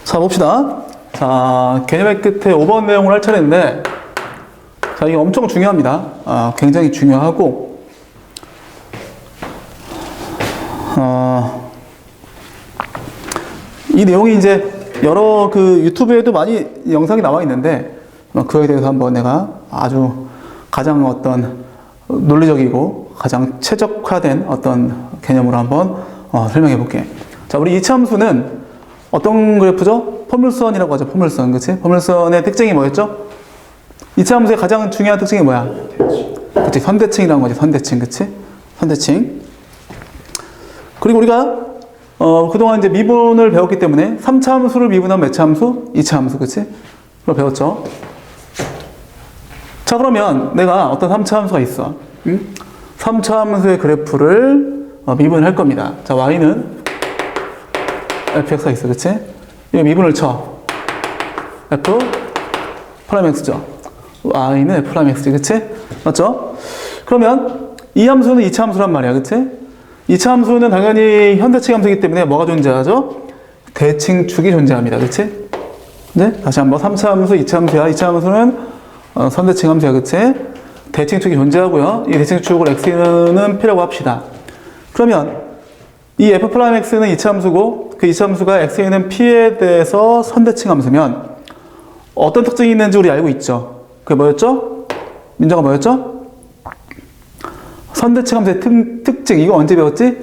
자, 봅시다. 자, 개념의 끝에 5번 내용을 할 차례인데, 자, 이게 엄청 중요합니다. 굉장히 중요하고, 이 내용이 이제 여러 그 유튜브에도 많이 영상이 나와 있는데, 그거에 대해서 한번 내가 아주 가장 어떤 논리적이고 가장 최적화된 어떤 개념으로 한번 설명해 볼게. 자, 우리 이차함수는 어떤 그래프죠? 포물선이라고 하죠. 포물선, 그치? 포물선의 특징이 뭐였죠? 이차함수의 가장 중요한 특징이 뭐야? 그치? 선대칭이라는 거지. 선대칭, 그치? 선대칭. 그리고 우리가 그동안 이제 미분을 배웠기 때문에 3차 함수를 미분하면 몇 차 함수? 2차 함수, 그치? 그걸 배웠죠. 자, 그러면 내가 어떤 3차 함수가 있어. 3차 함수의 그래프를 미분을 할 겁니다. 자, y는 fx가 있어, 그치? 이거 미분을 쳐. f 프라임 x죠. y는 f 프라임 x지, 그치? 맞죠? 그러면 이 함수는 2차 함수란 말이야, 그치? 2차 함수는 당연히 현대칭 함수이기 때문에 뭐가 존재하죠? 대칭축이 존재합니다, 그치? 네? 다시 한번 3차 함수, 2차 함수야. 2차 함수는 선대칭 함수야, 그치? 대칭축이 존재하고요. 이 대칭축을 x는 p라고 합시다. 그러면 이 f 프라임 x는 2차 함수고 그 2차 함수가 x는 p에 대해서 선대칭 함수면 어떤 특징이 있는지 우리 알고 있죠? 그게 뭐였죠? 민정아 뭐였죠? 선대칭 함수의 특징. 이거 언제 배웠지?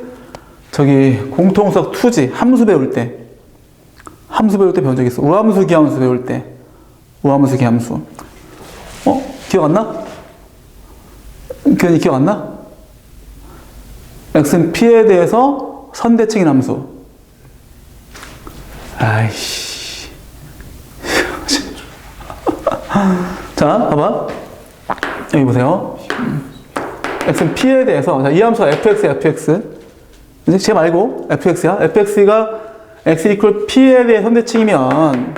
저기 공통수학 2지. 함수 배울 때. 함수 배울 때 배운 적 있어. 우함수, 기함수 배울 때. 우함수, 기함수. 기억 안 나? 기억 안 나? x는 p에 대해서 선대칭인 함수. 아이씨. 자, 봐봐. 여기 보세요. x는 p에 대해서, 자, 이 함수가 fx. 이제 쟤 말고 fx야. fx가 x 이퀄 p에 대해 선대칭이면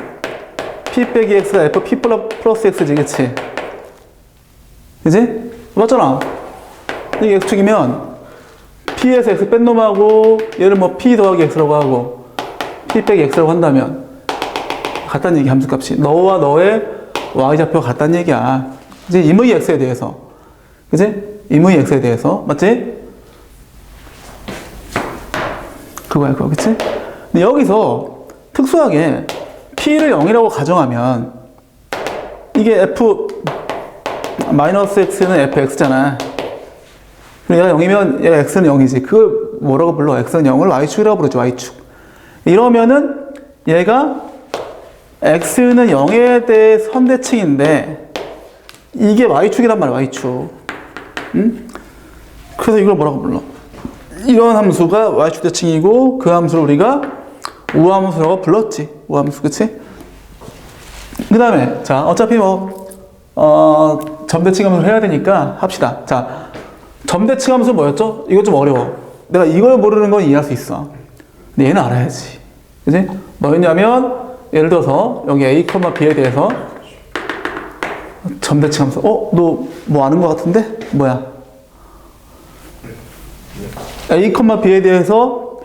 p 빼기 x가 f p 플러스 x지, 그치? 그치? 맞잖아. 이게 x축이면 p에서 x 뺀 놈하고 얘를 뭐 p 더하기 x라고 하고 p 빼기 x라고 한다면 같다는 얘기, 함수값이. 너와 너의 y좌표가 같다는 얘기야. 이제 임의 x에 대해서. 그치? 임의 x에 대해서. 맞지? 그거야, 그거. 그치? 근데 여기서 특수하게 p를 0이라고 가정하면 이게 f 마이너스 x는 fx잖아. 얘가 0이면 얘가 x는 0이지. 그걸 뭐라고 불러? x는 0을 y축이라고 부르죠. y축. 이러면은 얘가 x는 0에 대해 선대칭인데 이게 y축이란 말이야. y축. 응? 그래서 이걸 뭐라고 불러? 이런 함수가 y축 대칭이고 그 함수를 우리가 우함수라고 불렀지. 우함수, 그치? 그 다음에 자, 어차피 뭐 점대칭 함수를 해야 되니까 합시다. 자, 점대칭 함수 뭐였죠? 이거 좀 어려워. 내가 이걸 모르는 건 이해할 수 있어. 근데 얘는 알아야지. 그치? 뭐였냐면 예를 들어서 여기 a, b에 대해서 점대칭 함수. 너 뭐 아는 것 같은데? 뭐야? a, b에 대해서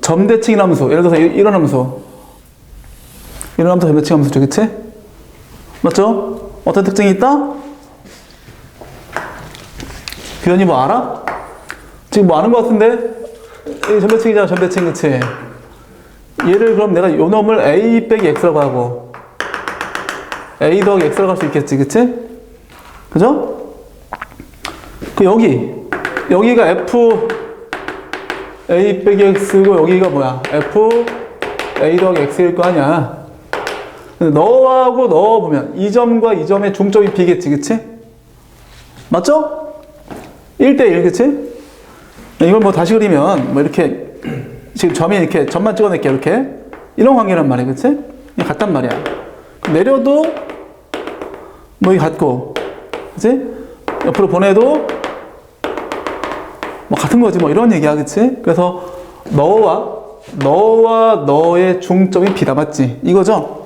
점대칭 함수. 예를 들어서 이런 함수. 이런 함수 점대칭 함수죠, 그치? 맞죠? 어떤 특징이 있다? 규현이 뭐 알아? 지금 뭐 아는 것 같은데? 이 점대칭이잖아, 점대칭, 그치? 얘를 그럼 내가 요 놈을 a 빼기 x라고 하고 a 더하기 x라고 할 수 있겠지, 그치? 그죠? 여기가 f a 빼기 x고 여기가 뭐야? f a 더하기 x일 거 아니야. 너하고 넣어보면 이 점과 이 점의 중점이 b겠지, 그치? 맞죠? 1대1, 그치? 이걸 뭐 다시 그리면 뭐 이렇게 지금 점이 이렇게 점만 찍어낼게, 이렇게 이런 관계란 말이야, 그치? 같단 말이야. 내려도 뭐 이 같고, 그치? 옆으로 보내도 뭐 같은 거지, 뭐 이런 얘기야, 그치? 그래서 너와 너의 중점이 b다, 맞지? 이거죠?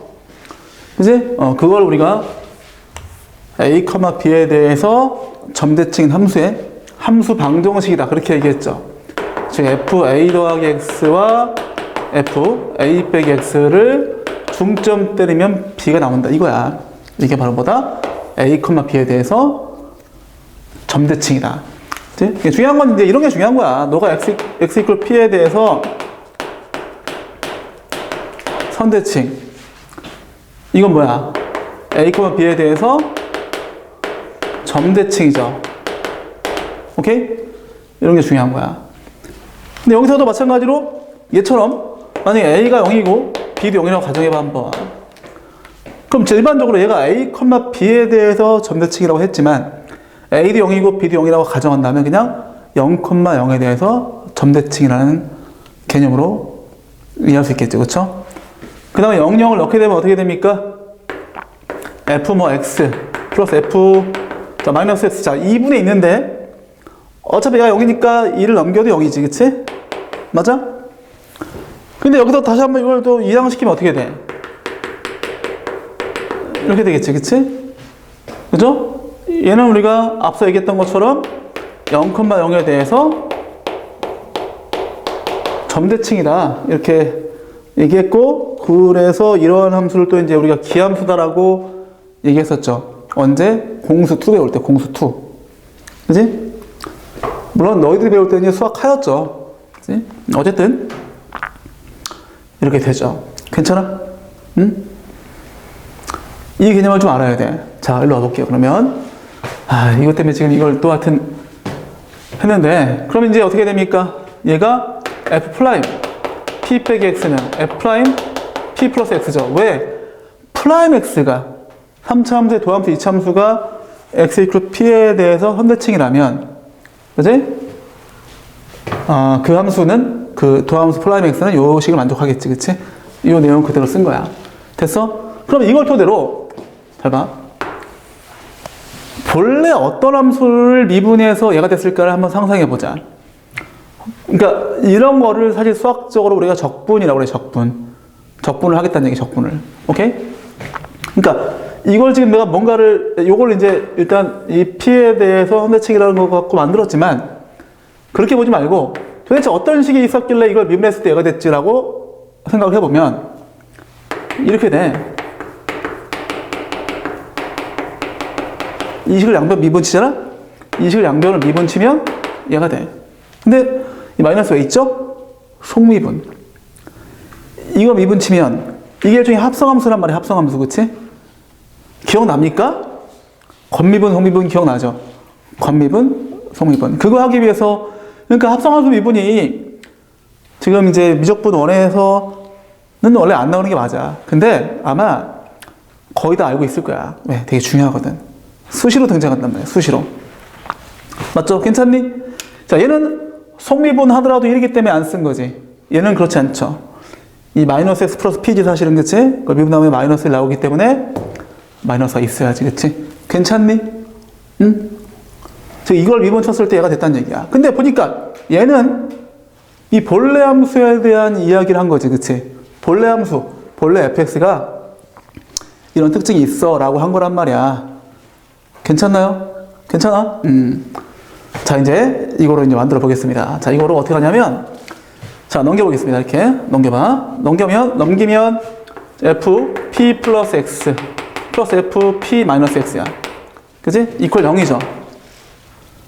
그치? 그걸 우리가 a, b에 대해서 점대칭 함수의 함수 방정식이다, 그렇게 얘기했죠. 즉 f a 더하기 x와 f a 빼기 x를 중점 때리면 B가 나온다 이거야. 이게 바로 뭐다? A, B에 대해서 점대칭이다. 그치? 중요한 건 이제 이런 게 중요한 거야. 너가 X 이퀄 P에 대해서 선대칭. 이건 뭐야? A, B에 대해서 점대칭이죠. 오케이? 이런 게 중요한 거야. 근데 여기서도 마찬가지로 얘처럼 만약에 A가 0이고 B도 0이라고 가정해봐 한번. 그럼 일반적으로 얘가 A, B에 대해서 점대칭이라고 했지만 A도 0이고 B도 0이라고 가정한다면 그냥 0, 0에 대해서 점대칭이라는 개념으로 이해할 수 있겠죠. 그렇죠? 그 다음에 0, 0을 넣게 되면 어떻게 됩니까? F 뭐 X 플러스 F 자, 마이너스 X 자 2분의 있는데 어차피 얘가 0이니까 2를 넘겨도 0이지. 그치? 맞아? 근데 여기서 다시 한번 이걸 또 이항시키면 어떻게 돼? 이렇게 되겠지. 그치? 그죠? 얘는 우리가 앞서 얘기했던 것처럼 0, 0에 대해서 점대칭이다. 이렇게 얘기했고, 그래서 이러한 함수를 또 이제 우리가 기함수다라고 얘기했었죠. 언제? 공수 2 배울 때, 공수 2. 그지? 물론 너희들이 배울 때는 수학하였죠. 그지? 어쨌든, 이렇게 되죠. 괜찮아? 응? 이 개념을 좀 알아야 돼. 자, 일로 와볼게요. 그러면, 이것 때문에 지금 이걸 또 하여튼 했는데, 그럼 이제 어떻게 됩니까? 얘가 F 프라임, P 빼기 X는 F 프라임, P 플러스 X죠. 왜? 프라임 X가 3차 함수의 도함수, 2차 함수가 X 이퀄 P에 대해서 선대칭이라면, 그지? 그 함수는, 그 도함수 프라임 X는 요 식을 만족하겠지. 그치? 이 내용 그대로 쓴 거야. 됐어? 그럼 이걸 토대로, 잘 봐. 본래 어떤 함수를 미분해서 얘가 됐을까를 한번 상상해보자. 그러니까 이런 거를 사실 수학적으로 우리가 적분이라고 그래. 적분을 하겠다는 얘기. 적분을. 오케이? 그러니까 이걸 지금 내가 뭔가를 요걸 이제 일단 이 P에 대해서 선대칭이라는 거 갖고 만들었지만 그렇게 보지 말고 도대체 어떤 식이 있었길래 이걸 미분했을 때 얘가 됐지라고 생각을 해보면 이렇게 돼. 이식을 양변 미분치잖아? 이식을 양변을 미분치면 얘가 돼. 근데 이 마이너스 왜 있죠? 속미분. 이거 미분치면 이게 일종의 합성함수란 말이야. 합성함수. 그치? 기억납니까? 겉미분, 속미분 기억나죠? 겉미분, 속미분. 그거 하기 위해서 그러니까 합성함수 미분이 지금 이제 미적분 1에서는 원래 안 나오는 게 맞아. 근데 아마 거의 다 알고 있을 거야. 왜? 되게 중요하거든. 수시로 등장한단 말이야. 수시로. 맞죠? 괜찮니? 자, 얘는 속미분 하더라도 1이기 때문에 안 쓴 거지. 얘는 그렇지 않죠. 이 마이너스 x 플러스 p지 사실은. 그치? 그걸 미분하면 마이너스 1 나오기 때문에 마이너스가 있어야지. 그치? 괜찮니? 응? 즉 이걸 미분 쳤을 때 얘가 됐다는 얘기야. 근데 보니까 얘는 이 본래 함수에 대한 이야기를 한 거지. 그치? 본래 함수, 본래 fx가 이런 특징이 있어 라고 한 거란 말이야. 괜찮나요? 괜찮아? 자, 이제 이거로 이제 만들어 보겠습니다. 자, 이거로 어떻게 하냐면, 자, 넘겨보겠습니다. 이렇게 넘겨봐. 넘기면 f p 플러스 x 플러스 f p 마이너스 x야. 그지? 이퀄 0이죠.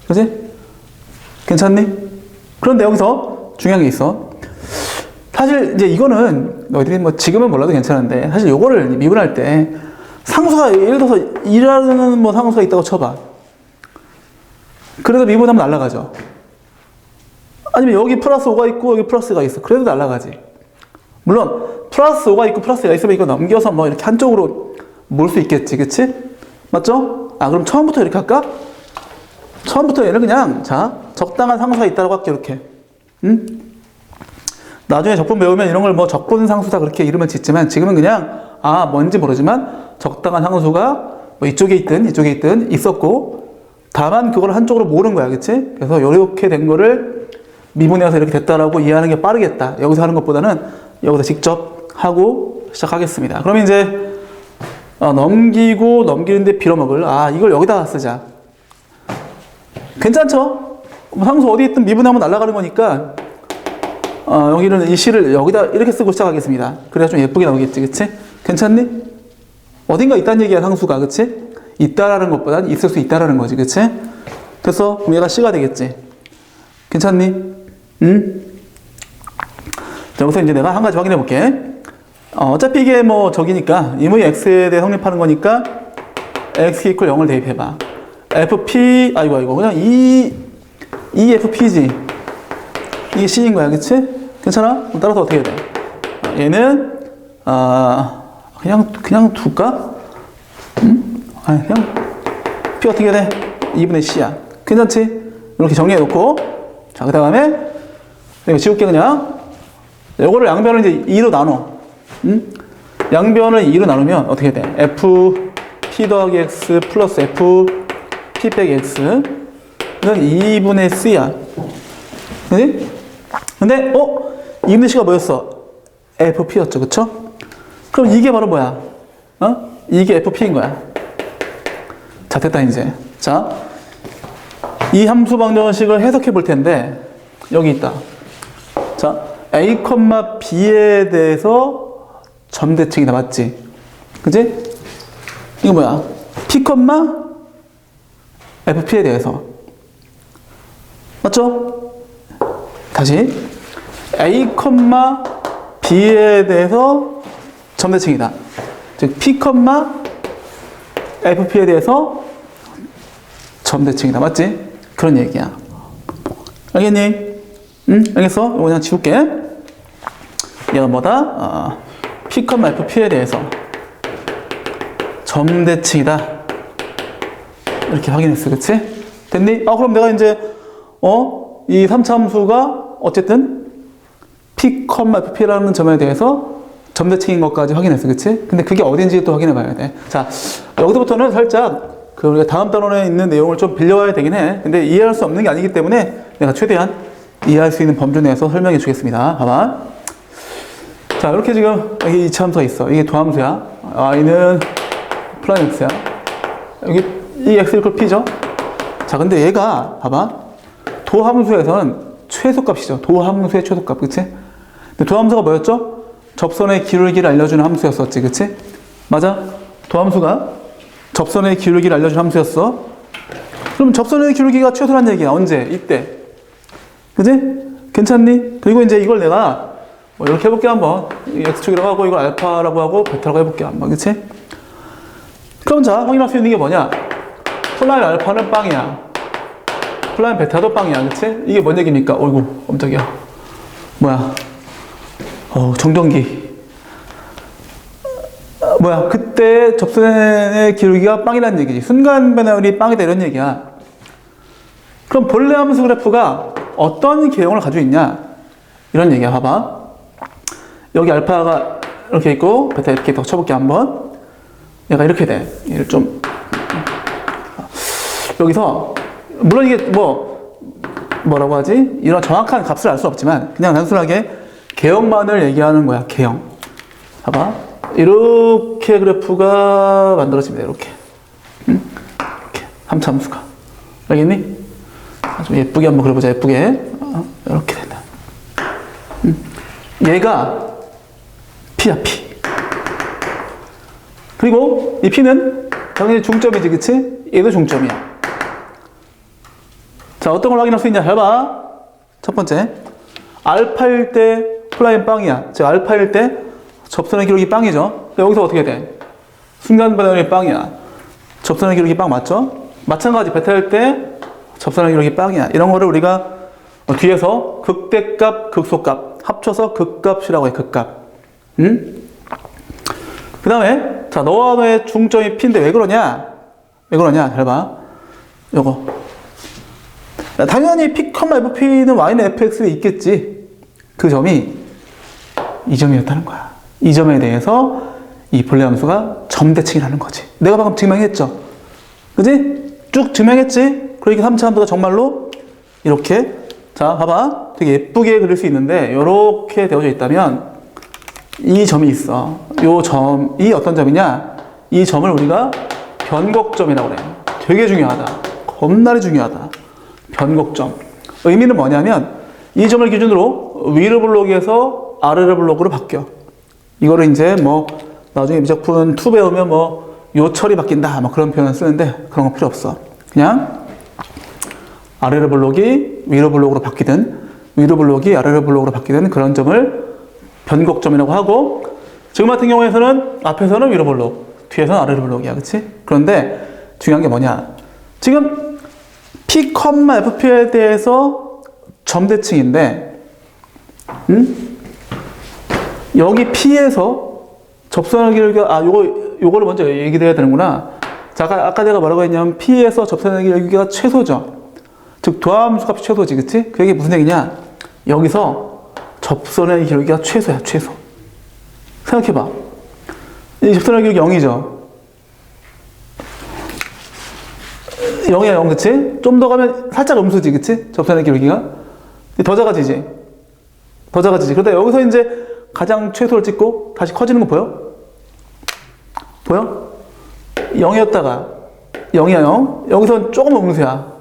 그지? 괜찮니? 그런데 여기서 중요한 게 있어. 사실 이제 이거는 너희들이 뭐 지금은 몰라도 괜찮은데 사실 요거를 미분할 때 상수가 예를 들어서 2라는 뭐 상수가 있다고 쳐봐. 그래도 미분하면 날아가죠. 아니면 여기 플러스 5가 있고 여기 플러스가 있어. 그래도 날아가지. 물론 플러스 5가 있고 플러스가 있으면 이거 넘겨서 뭐 이렇게 한쪽으로 몰 수 있겠지. 그치? 맞죠? 그럼 처음부터 이렇게 할까? 처음부터 얘는 그냥 자 적당한 상수가 있다고 할게. 이렇게. 응? 나중에 적분 배우면 이런 걸 뭐 적분 상수다 그렇게 이름을 짓지만 지금은 그냥 뭔지 모르지만 적당한 상수가 뭐 이쪽에 있든 있었고 다만 그걸 한쪽으로 모으는 거야. 그치? 그래서 이렇게 된 거를 미분해서 이렇게 됐다라고 이해하는 게 빠르겠다. 여기서 하는 것보다는 여기서 직접 하고 시작하겠습니다. 그럼 이제 넘기는데 빌어먹을 이걸 여기다 쓰자. 괜찮죠? 상수 어디 있든 미분하면 날아가는 거니까 여기는 이 시를 여기다 이렇게 쓰고 시작하겠습니다. 그래야 좀 예쁘게 나오겠지. 그치? 괜찮니? 어딘가 있다는 얘기야, 상수가. 그치? 있다라는 것보단 있을 수 있다라는 거지. 그치? 그래서 그럼 얘가 C가 되겠지. 괜찮니? 응? 자, 여기서 이제 내가 한 가지 확인해 볼게. 어차피 이게 뭐 저기니까 임의 X에 대해 성립하는 거니까 X 이퀄 0을 대입해봐. FP, 아이고, 그냥 EFP지. 이게 C인 거야, 그치? 괜찮아? 따라서 어떻게 돼? 얘는, 그냥 둘까? 그냥, P 어떻게 돼? 2분의 C야. 괜찮지? 이렇게 정리해놓고, 자, 그 다음에, 이거 지울게, 그냥. 요거를 양변을 이제 2로 나눠. 양변을 2로 나누면 어떻게 돼? F, P 더하기 X 플러스 F, P 빼기 X. 이건 2분의 C야. 그지? 근데, 2분의 C가 뭐였어? FP였죠. 그쵸? 그럼 이게 바로 뭐야? 이게 FP인 거야. 자, 됐다, 이제. 자, 이 함수 방정식을 해석해 볼 텐데, 여기 있다. 자, A, B에 대해서 점대칭이다. 맞지? 그지? 이거 뭐야? P, FP에 대해서. 맞죠? 다시. A, B에 대해서 점대칭이다. 즉, P, FP에 대해서 점대칭이다. 맞지? 그런 얘기야. 알겠니? 응? 알겠어? 이거 그냥 지울게. 얘가 뭐다? P, FP에 대해서 점대칭이다. 이렇게 확인했어. 그치? 됐니? 그럼 내가 이제, 이 3차 함수가 어쨌든 P, FP라는 점에 대해서 점대칭인 것까지 확인했어. 그치? 근데 그게 어딘지 또 확인해 봐야 돼. 자, 여기서부터는 살짝 우리가 다음 단원에 있는 내용을 좀 빌려와야 되긴 해. 근데 이해할 수 없는 게 아니기 때문에 내가 최대한 이해할 수 있는 범주 내에서 설명해 주겠습니다. 봐봐. 자, 이렇게 지금 여기 2차 함수가 있어. 이게 도함수야. y는 플라임 x야. 여기 이 x 이퀄 p죠. 자, 근데 얘가 봐봐. 도함수에서는 최소값이죠. 도함수의 최소값. 그치? 근데 도함수가 뭐였죠? 접선의 기울기를 알려주는 함수였었지. 그치? 맞아? 도함수가 접선의 기울기를 알려주는 함수였어. 그럼 접선의 기울기가 최소란 얘기야. 언제? 이때. 그지? 괜찮니? 그리고 이제 이걸 내가 이렇게 해볼게 한번. x축이라고 하고 이걸 알파라고 하고 베타라고 해볼게 한번. 그치? 그럼 자, 확인할 수 있는 게 뭐냐? 플라임 알파는 빵이야. 플라임 베타도 빵이야. 그치? 이게 뭔 얘기입니까? 어이구, 깜짝이야. 뭐야? 정전기. 뭐야? 그때 접선의 기울기가 빵이라는 얘기지. 순간 변화율이 빵이다 이런 얘기야. 그럼 본래 함수 그래프가 어떤 개형을 가지고 있냐? 이런 얘기야. 봐봐. 여기 알파가 이렇게 있고 베타 이렇게 더 쳐볼게 한번. 얘가 이렇게 돼. 얘를 좀 여기서 물론 이게 뭐라고 하지? 이런 정확한 값을 알 수 없지만 그냥 단순하게 개형만을 얘기하는 거야. 개형. 봐봐. 이렇게 그래프가 만들어집니다. 이렇게. 이렇게. 함수 함수가. 알겠니? 좀 예쁘게 한번 그려보자. 예쁘게. 이렇게 된다. 얘가 P야, P. 그리고 이 P는 당연히 중점이지, 그치? 얘도 중점이야. 자, 어떤 걸 확인할 수 있냐? 잘 봐. 첫 번째. 알파일 때 플라임 빵이야. 즉, 알파일 때 접선의 기울기 빵이죠. 여기서 어떻게 돼? 순간 변화율이 빵이야. 접선의 기울기 빵 맞죠? 마찬가지 베타일 때 접선의 기울기 빵이야. 이런 거를 우리가 뒤에서 극대값, 극소값 합쳐서 극값이라고 해. 극값. 응? 그 다음에 자, 너와 너의 중점이 P인데 왜 그러냐? 왜 그러냐? 잘 봐. 요거. 당연히 P, FP는 Y는 FX에 있겠지. 그 점이 이 점이었다는 거야. 이 점에 대해서 이 본래 함수가 점대칭이라는 거지. 내가 방금 증명했죠. 그지? 쭉 증명했지? 그러니까 3차 함수가 정말로 이렇게 자, 봐봐. 되게 예쁘게 그릴 수 있는데 이렇게 되어져 있다면 이 점이 있어. 이 점이 어떤 점이냐? 이 점을 우리가 변곡점이라고 그래. 되게 중요하다. 겁나게 중요하다. 변곡점. 의미는 뭐냐면 이 점을 기준으로 위로 블록에서 아래로 블록으로 바뀌어. 이거를 이제 나중에 미적분 2 배우면 뭐 요철이 바뀐다 뭐 그런 표현을 쓰는데 그런 거 필요 없어. 그냥 아래로 블록이 위로 블록으로 바뀌든 위로 블록이 아래로 블록으로 바뀌든 그런 점을 변곡점이라고 하고, 지금 같은 경우에는 앞에서는 위로 블록, 뒤에서는 아래로 블록이야. 그치? 그런데 중요한 게 뭐냐, 지금 P, FP에 대해서 점대칭인데 여기 P에서 접선의 길이가 요거를 먼저 얘기해야 되는구나. 자, 아까 내가 뭐라고 했냐면 P에서 접선의 길이가 최소죠. 즉 도함수 값이 최소지. 그치? 그게 무슨 얘기냐, 여기서 접선의 길이가 최소야. 최소. 생각해봐. 이 접선의 길이 0이죠. 0이야 0. 그치? 좀 더 가면 살짝 음수지. 그치? 접선의 길이가 더 작아지지. 더 작아지지. 그러다 여기서 이제 가장 최소를 찍고 다시 커지는 거 보여? 보여? 0이었다가 0이야 0. 여기서 조금 음수야.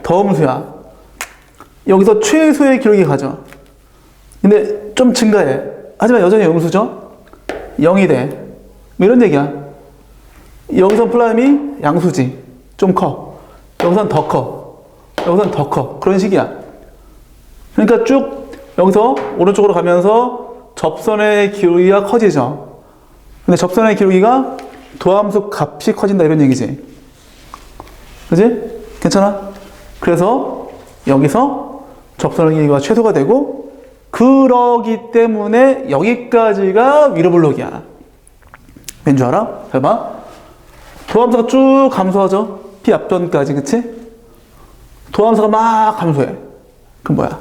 더 음수야. 여기서 최소의 기록이 가죠. 근데 좀 증가해. 하지만 여전히 음수죠? 0이 돼. 뭐 이런 얘기야. 여기선 플라임이 양수지. 좀 커. 여기선 더 커. 여기선 더 커. 그런 식이야. 그러니까 쭉 여기서 오른쪽으로 가면서 접선의 기울기가 커지죠. 근데 접선의 기울기가 도함수 값이 커진다 이런 얘기지. 그지? 괜찮아? 그래서 여기서 접선의 기울기가 최소가 되고, 그러기 때문에 여기까지가 위로 블록이야. 왠 줄 알아? 잘 봐. 도함수가 쭉 감소하죠? P 앞전까지. 그치? 도함수가 막 감소해. 그럼 뭐야?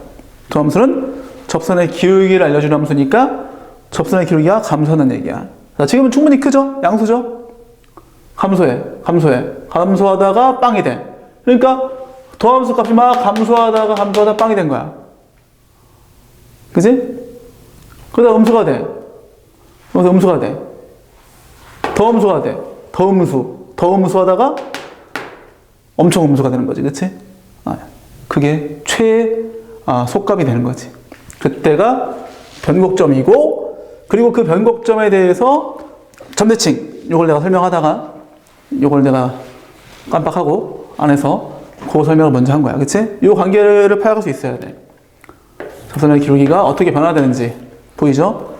도함수는 접선의 기울기를 알려주는 함수니까 접선의 기울기가 감소하는 얘기야. 자, 지금은 충분히 크죠? 양수죠? 감소해. 감소하다가 빵이 돼. 그러니까 도함수 값이 막 감소하다가 빵이 된 거야. 그지? 그러다 음수가 돼. 여기서 음수가 돼. 더 음수가 돼. 더 음수하다가 엄청 음수가 되는 거지. 그치? 그게 속값이 되는 거지. 그때가 변곡점이고, 그리고 그 변곡점에 대해서 점대칭, 요걸 내가 설명하다가 요걸 내가 깜빡하고 안에서 그 설명을 먼저 한 거야. 그치? 요 관계를 파악할 수 있어야 돼. 접선의 기울기가 어떻게 변화되는지 보이죠?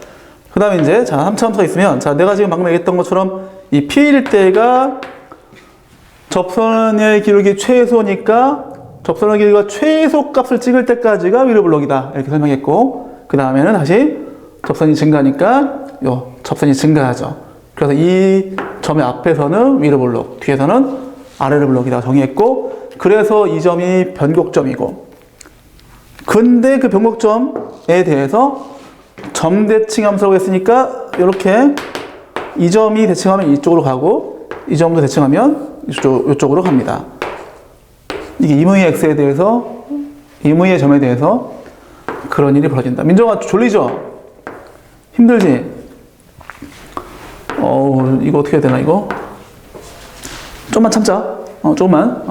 그 다음에 이제, 자, 3차 함수가 있으면, 자, 내가 지금 방금 얘기했던 것처럼 이 P일 때가 접선의 기울기 최소니까 접선의 기울기가 최소 값을 찍을 때까지가 위로 블록이다. 이렇게 설명했고, 그 다음에는 다시 접선이 증가하니까 요 접선이 증가하죠. 그래서 이 점의 앞에서는 위로 블록, 뒤에서는 아래로 블록이다 정의했고, 그래서 이 점이 변곡점이고, 근데 그 변곡점에 대해서 점대칭 함수라고 했으니까 이렇게 이 점이 대칭하면 이쪽으로 가고 이 점도 대칭하면 이쪽으로 갑니다. 이게 임의의 x에 대해서, 임의의 점에 대해서 그런 일이 벌어진다. 민정아, 졸리죠? 힘들지? 이거 어떻게 해야 되나, 이거? 좀만 참자. 조금만.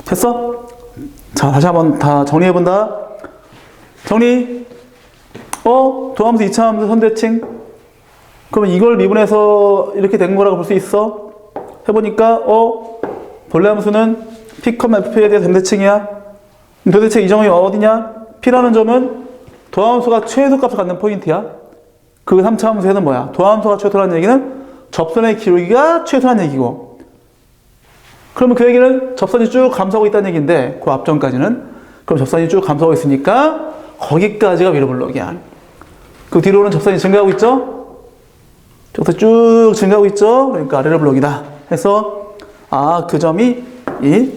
됐어? 자, 다시 한번 다 정리해본다. 정리. 도함수 2차 함수 선대칭. 그러면 이걸 미분해서 이렇게 된 거라고 볼 수 있어? 해보니까, 본래 함수는 P, F에 대해서 점대칭이야. 도대체 이 점이 어디냐? P라는 점은 도함수가 최소값을 갖는 포인트야. 그 3차 함수에는 뭐야? 도함수가 최소라는 얘기는 접선의 기울기가 최소라는 얘기고, 그러면 그 얘기는 접선이 쭉 감소하고 있다는 얘기인데, 그 앞전까지는. 그럼 접선이 쭉 감소하고 있으니까 거기까지가 위로 블록이야. 그 뒤로는 접선이 증가하고 있죠? 접선이 쭉 증가하고 있죠? 그러니까 아래로 블록이다 해서, 그 점이 이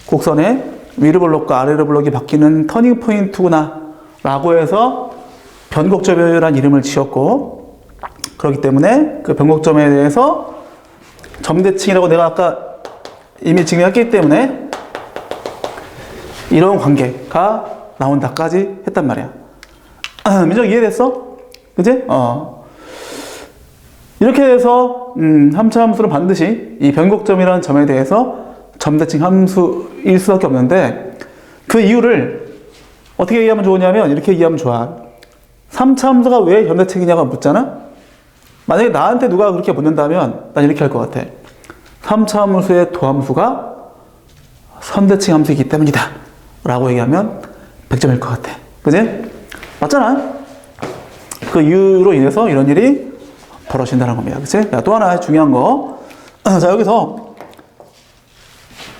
곡선의 위로 블록과 아래로 블록이 바뀌는 터닝 포인트구나 라고 해서 변곡점이라는 이름을 지었고, 그렇기 때문에 그 변곡점에 대해서 점대칭이라고 내가 아까 이미 증명했기 때문에 이런 관계가 나온다까지 했단 말이야. 민정 이해됐어? 그치? 이렇게 해서 3차 함수는 반드시 이 변곡점이라는 점에 대해서 점대칭 함수일 수밖에 없는데, 그 이유를 어떻게 얘기하면 좋으냐면 이렇게 얘기하면 좋아. 3차 함수가 왜 점대칭이냐고 묻잖아? 만약에 나한테 누가 그렇게 묻는다면 난 이렇게 할 것 같아. 3차 함수의 도함수가 선대칭 함수이기 때문이다 라고 얘기하면 100점일 것 같아. 그지? 맞잖아. 그 이유로 인해서 이런 일이 벌어진다는 겁니다. 그치? 또 하나 중요한 거. 자, 여기서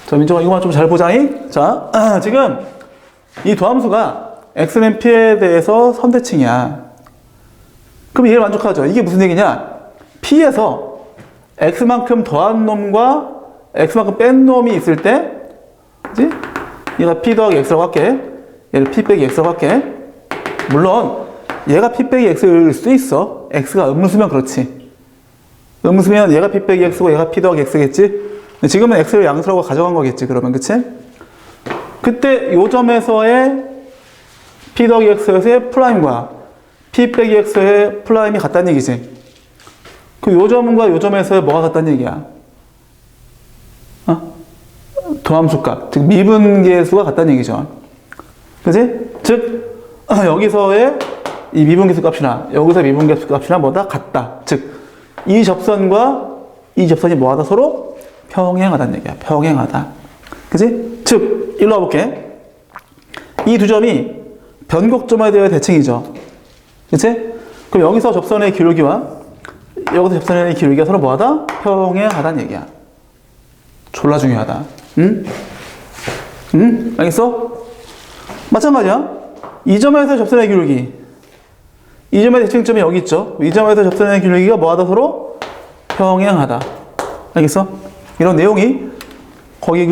자, 민정아 이거만 좀 잘 보자니? 자, 지금 이 도함수가 x는 p에 대해서 선대칭이야. 그럼 이해를 만족하죠. 이게 무슨 얘기냐? p에서 x만큼 더한 놈과 x만큼 뺀 놈이 있을 때, 그치? 얘가 p 더하기 x라고 할게. 얘를 p 빼기 x라고 할게. 물론 얘가 p 빼기 x일 수도 있어. x가 음수면 그렇지. 음수면 얘가 p 빼기 x고 얘가 p 더하기 x겠지. 지금은 x를 양수라고 가져간 거겠지. 그러면 그치? 그때 요 점에서의 p 더하기 x에서의 프라임과 p 빼기 x의 프라임이 같다는 얘기지. 그 요 점과 요 점에서의 뭐가 같다는 얘기야? 도함수값, 즉 미분계수가 같다는 얘기죠. 그치? 즉 여기서의 이 미분계수 값이나 여기서 미분계수 값이나 뭐다? 같다. 즉 이 접선과 이 접선이 뭐하다? 서로 평행하다는 얘기야. 평행하다. 그치? 즉 일로 와볼게. 이 두 점이 변곡점에 대해 대칭이죠. 그치? 그럼 여기서 접선의 기울기와 여기서 접선의 기울기가 서로 뭐하다? 평행하다는 얘기야. 졸라 중요하다. 응? 응? 알겠어? 마찬가지야. 이 점에서 접선의 기울기. 이 점의 대칭점이 여기 있죠. 이 점에서 접선의 기울기가 뭐하다? 서로 평행하다. 알겠어? 이런 내용이 거기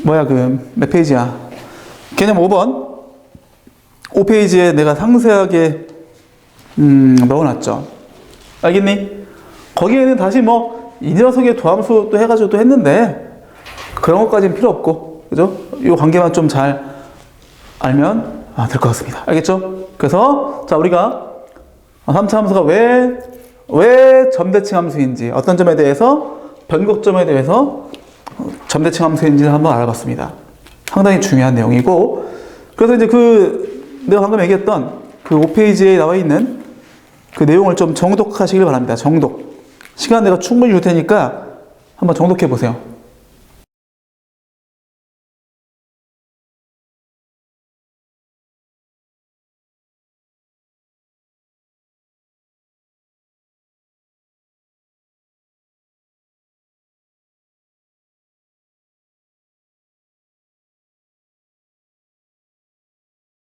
몇 페이지야? 개념 5번 5페이지에 내가 상세하게 넣어놨죠. 알겠니? 거기에는 다시 이 녀석의 도함수 또 해가지고 또 했는데 그런 것까지는 필요 없고, 그죠? 이 관계만 좀 잘 알면 될 것 같습니다. 알겠죠? 그래서 자 우리가 3차 함수가 왜 점대칭 함수인지, 어떤 점에 대해서 변곡점에 대해서 점대칭 함수인지를 한번 알아봤습니다. 상당히 중요한 내용이고, 그래서 이제 내가 방금 얘기했던 그 5페이지에 나와 있는 그 내용을 좀 정독하시길 바랍니다. 정독. 시간 내가 충분히 줄 테니까 한번 정독해 보세요.